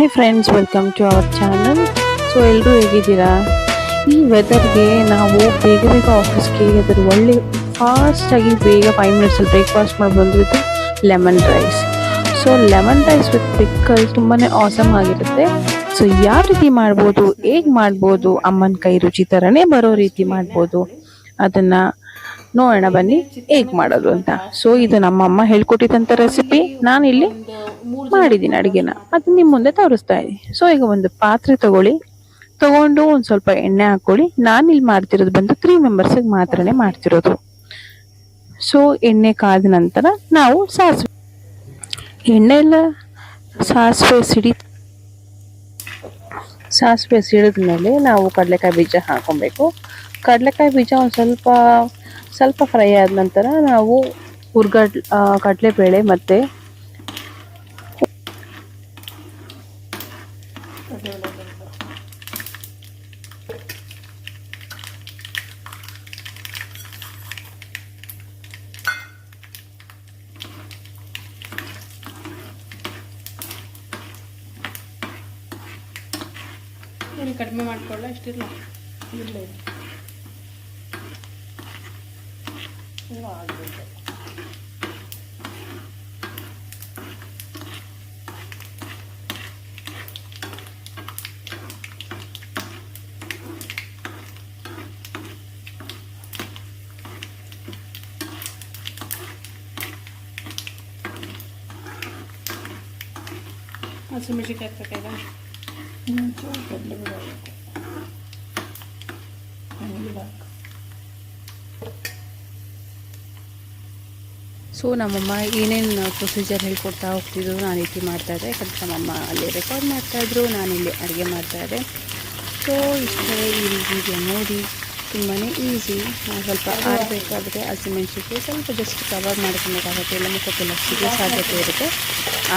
Hi friends, welcome to our channel. So ಎಲ್ಲರೂ ಹೇಗಿದ್ದೀರಾ? ಈ ವೆದರ್ಗೆ ನಾವು ಬೇಗ ಬೇಗ ಆಫೀಸ್ಗೆ ಅದರ ಒಳ್ಳೆ ಫಾಸ್ಟಾಗಿ ಬೇಗ 5 ಮಿನಿಟ್ಸಲ್ಲಿ ಬ್ರೇಕ್ಫಾಸ್ಟ್ ಮಾಡಿ ಬಂದಿದ್ದು lemon rice. So lemon rice with pickle ತುಂಬಾ ಆಸಮ್ ಆಗಿರುತ್ತೆ. ಸೊ ಯಾವ ರೀತಿ ಮಾಡ್ಬೋದು, ಹೇಗೆ ಮಾಡ್ಬೋದು, ಅಮ್ಮನ ಕೈ ರುಚಿ ಥರನೇ ಬರೋ ರೀತಿ ಮಾಡ್ಬೋದು, ಅದನ್ನು ನೋಡೋಣ ಬನ್ನಿ ಹೇಗೆ ಮಾಡೋದು ಅಂತ. ಸೊ ಇದು ನಮ್ಮಮ್ಮ ಹೇಳ್ಕೊಟ್ಟಿದ್ದಂಥ ರೆಸಿಪಿ. ನಾನಿಲ್ಲಿ ಮಾಡಿದ್ದೀನಿ ಅಡುಗೆನ, ಅದು ನಿಮ್ಮ ಮುಂದೆ ತೋರಿಸ್ತಾ ಇದ್ದೀನಿ. ಸೊ ಈಗ ಒಂದು ಪಾತ್ರೆ ತಗೊಂಡು ಒಂದು ಸ್ವಲ್ಪ ಎಣ್ಣೆ ಹಾಕೊಳ್ಳಿ. ನಾನಿಲ್ಲಿ ಮಾಡ್ತಿರೋದು ಬಂದು 3 ಮೆಂಬರ್ಸಿಗೆ ಮಾತ್ರನೇ ಮಾಡ್ತಿರೋದು. ಸೊ ಎಣ್ಣೆ ಕಾದ ನಂತರ ನಾವು ಎಣ್ಣೆ ಎಲ್ಲ ಸಾಸಿವೆ ಸಿಡಿದ್ಮೇಲೆ ನಾವು ಕಡಲೆಕಾಯಿ ಬೀಜ ಹಾಕೊಬೇಕು. ಕಡಲೆಕಾಯಿ ಬೀಜ ಒಂದು ಸ್ವಲ್ಪ ಫ್ರೈ ಆದ ನಂತರ ನಾವು ಕಡಲೆಬೇಳೆ ಮತ್ತು ಕಡಿಮೆ ಮಾಡ್ಕೊಳ್ಳ ಇಷ್ಟಿಲ್ಲ ಇಲ್ಲ ಆಗಬೇಕು. ಹಸಿಮೆಣಸಿನ್ಕಾಯಿ ಹಾಕ್ಬೇಕಾಗ ಸೊ ನಮ್ಮಮ್ಮ ಏನೇನು ಪ್ರೊಸೀಜರ್ ಹೇಳ್ಕೊಡ್ತಾ ಹೋಗ್ತಿದ್ರು, ನಾನು ರೀತಿ ಮಾಡ್ತಾಯಿದ್ದೆ. ಯಾಕಂದರೆ ನಮ್ಮಮ್ಮ ಅಲ್ಲಿ ರೆಕಾರ್ಡ್ ಮಾಡ್ತಾಯಿದ್ರು, ನಾನಿಲ್ಲಿ ಅಡುಗೆ ಮಾಡ್ತಾಯಿದ್ದೆ. ಸೊ ಇಷ್ಟೇ ಈ ರೀತಿಗೆ ನೋಡಿ ತುಂಬಾ ಈಸಿ. ಸ್ವಲ್ಪ ಆಡಬೇಕಾದ್ರೆ ಹಸಿಮೆಣಸಿಗೆ ಸ್ವಲ್ಪ ಜಸ್ಟ್ ಕವರ್ ಮಾಡ್ಕೊಬೇಕಾಗುತ್ತೆ, ಇಲ್ಲ ಮುಖಕ್ಕೆಲ್ಲ ಸಿಗೋ ಸಾಧ್ಯತೆ ಇರುತ್ತೆ.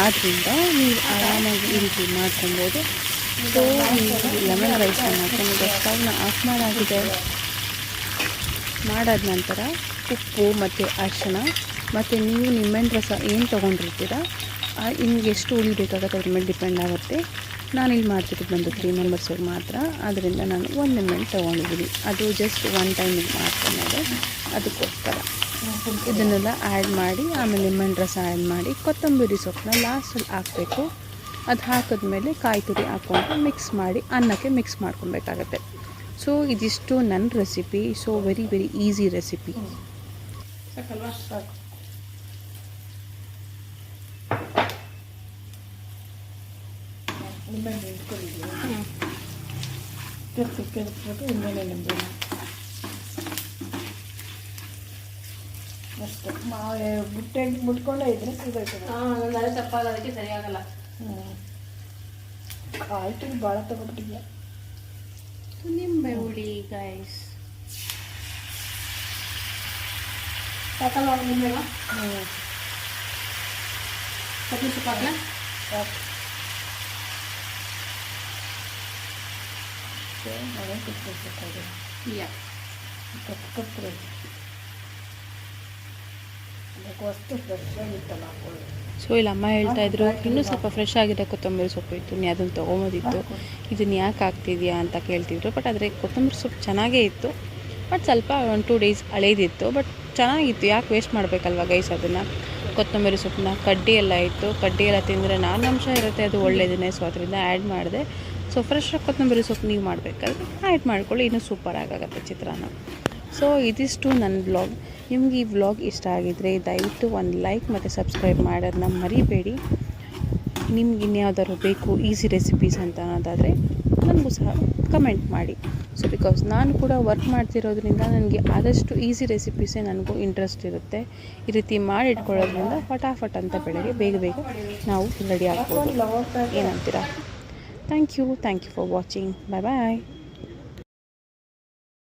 ಆದ್ದರಿಂದ ನೀವು ಆರಾಮಾಗಿ ಈ ರೀತಿ ಮಾಡ್ಕೊಬೋದು. ಸೊ ಈ ಲೆಮನ್ ರೈಸನ್ನು ಹಾಕೊಂಡು ಸ್ಟವ್ನ ಆಫ್ ಮಾಡಾದ ನಂತರ ಉಪ್ಪು ಮತ್ತು ಅರಿಶಿಣ ಮತ್ತು ನೀವು ನಿಂಬೆಹಣ್ಣು ರಸ ಏನು ತೊಗೊಂಡಿರ್ತೀರ ನಿಮ್ಗೆ ಎಷ್ಟು ಉಳಿಬೇಕಾಗುತ್ತೆ ಅದ್ರ ಮೇಲೆ ಡಿಪೆಂಡ್ ಆಗುತ್ತೆ. ನಾನಿಲ್ಲಿ ಮಾಡ್ತಿರೋದು ಬಂದು 3 ಮೆಂಬರ್ಸಿಗೆ ಮಾತ್ರ, ಆದ್ದರಿಂದ ನಾನು 1 ನಿಂಬೆಹಣ್ಣು ತೊಗೊಂಡಿದ್ದೀನಿ. ಅದು ಜಸ್ಟ್ 1 ಟೈಮಿಗೆ ಮಾಡ್ಕೊಂಡೆ, ಅದಕ್ಕೋಸ್ಕರ ಇದನ್ನೆಲ್ಲ ಆ್ಯಡ್ ಮಾಡಿ ಆಮೇಲೆ ನಿಂಬೆಹಣ್ಣು ರಸ ಆ್ಯಡ್ ಮಾಡಿ ಕೊತ್ತಂಬರಿ ಸೊಪ್ಪನ್ನ ಲಾಸ್ಟಲ್ಲಿ ಹಾಕಬೇಕು. ಅದು ಹಾಕಿದ್ಮೇಲೆ ಕಾಯಿ ತುರಿ ಹಾಕ್ಕೊಂಡು ಮಿಕ್ಸ್ ಮಾಡಿ ಅನ್ನಕ್ಕೆ ಮಿಕ್ಸ್ ಮಾಡ್ಕೊಬೇಕಾಗತ್ತೆ. ಸೊ ಇದಿಷ್ಟು ನನ್ನ recipe. So very very easy recipe. ಸಾಕಲ್ವಾ? ಸಾಕು. ನಿಂಬೆಹಣ್ಣು ಇಟ್ಕೊಂಡಿದ್ದೀವಿ, ಕೆರ್ಸ್ಬಿಟ್ಟು ನಿಂಬೆಹಣ್ಣು ಅಷ್ಟೇ. ಮುಟ್ಕೊಂಡೇ ಇದ್ರೆ ಇದಾಯ್ತದೆ. ತಪ್ಪಾಗ ಅದಕ್ಕೆ ಸರಿಯಾಗಲ್ಲ. ಆಯ್ತು, ಭಾಳ ತಗೊಬಿಟ್ಟಿದ್ಯಾ ನಿಂಬೆ ಹುಳಿ ಗೈಸ್. ಸಾಕಲ್ವ ನಿಂಬೆನ? ಕೊತ್ತಂಬರಿ ಸೊಪ್ಪು ಹಾಕಲ? ಸೊ ಇಲ್ಲಿ ಅಮ್ಮ ಹೇಳ್ತಾ ಇದ್ರು, ಇನ್ನೂ ಸ್ವಲ್ಪ ಫ್ರೆಶ್ ಆಗಿದೆ ಕೊತ್ತಂಬರಿ ಸೊಪ್ಪು ಇತ್ತು, ನೀ ಅದನ್ನು ತೊಗೊಂಬೋದಿತ್ತು, ಇದನ್ನು ಯಾಕೆ ಹಾಕ್ತಿದ್ಯಾ ಅಂತ ಕೇಳ್ತಿದ್ರು. ಬಟ್ ಆದರೆ ಕೊತ್ತಂಬರಿ ಸೊಪ್ಪು ಚೆನ್ನಾಗೇ ಇತ್ತು, ಬಟ್ ಸ್ವಲ್ಪ 1-2 ಡೇಸ್ ಹಳೇದಿತ್ತು. ಬಟ್ ಚೆನ್ನಾಗಿತ್ತು, ಯಾಕೆ ವೇಸ್ಟ್ ಮಾಡಬೇಕಲ್ವ ಗೈಸ್ ಅದನ್ನು. ಕೊತ್ತಂಬರಿ ಸೊಪ್ಪನ್ನ ಕಡ್ಡಿ ಎಲ್ಲ ಇತ್ತು, ಕಡ್ಡಿ ಎಲ್ಲ ತಿಂದರೆ ನಾರಿನಾಂಶ ಇರುತ್ತೆ, ಅದು ಒಳ್ಳೆಯದೇ. ಸೊ ಅದರಿಂದ ಆ್ಯಡ್ ಮಾಡಿದೆ. ಸೊ ಫ್ರೆಶ್ ಕೊತ್ತಂಬರಿ ಸೊಪ್ಪು ನೀವು ಮಾಡಬೇಕಾದ್ರೆ ಆ್ಯಡ್ ಮಾಡ್ಕೊಳ್ಳಿ, ಇನ್ನೂ ಸೂಪರ್ ಆಗುತ್ತೆ ಚಿತ್ರಾನ್ನ. ಸೊ ಇದಿಷ್ಟು ನನ್ನ ವ್ಲಾಗ್. ನಿಮ್ಗೆ ಈ ವ್ಲಾಗ್ ಇಷ್ಟ ಆಗಿದ್ದರೆ ದಯವಿಟ್ಟು ಒಂದು ಲೈಕ್ ಮತ್ತು ಸಬ್ಸ್ಕ್ರೈಬ್ ಮಾಡೋದನ್ನ ಮರಿಬೇಡಿ. ನಿಮ್ಗೆ ಇನ್ಯಾವುದಾದ್ರು ಬೇಕು ಈಸಿ ರೆಸಿಪೀಸ್ ಅಂತ ಅನ್ನೋದಾದರೆ ನನಗೂ ಸಹ ಕಮೆಂಟ್ ಮಾಡಿ. ಸೊ ಬಿಕಾಸ್ ನಾನು ಕೂಡ ವರ್ಕ್ ಮಾಡ್ತಿರೋದ್ರಿಂದ ನನಗೆ ಆದಷ್ಟು ಈಸಿ ರೆಸಿಪೀಸೇ ನನಗೂ ಇಂಟ್ರೆಸ್ಟ್ ಇರುತ್ತೆ. ಈ ರೀತಿ ಮಾಡಿ ಇಟ್ಕೊಳ್ಳೋದ್ರಿಂದ ಫಟಾಫಟ್ ಅಂತ ಬೆಳಗ್ಗೆ ಬೇಗ ನಾವು ರೆಡಿ ಆಗ್ಬೋದು. ಏನಂತೀರಾ? Thank you for watching. Bye.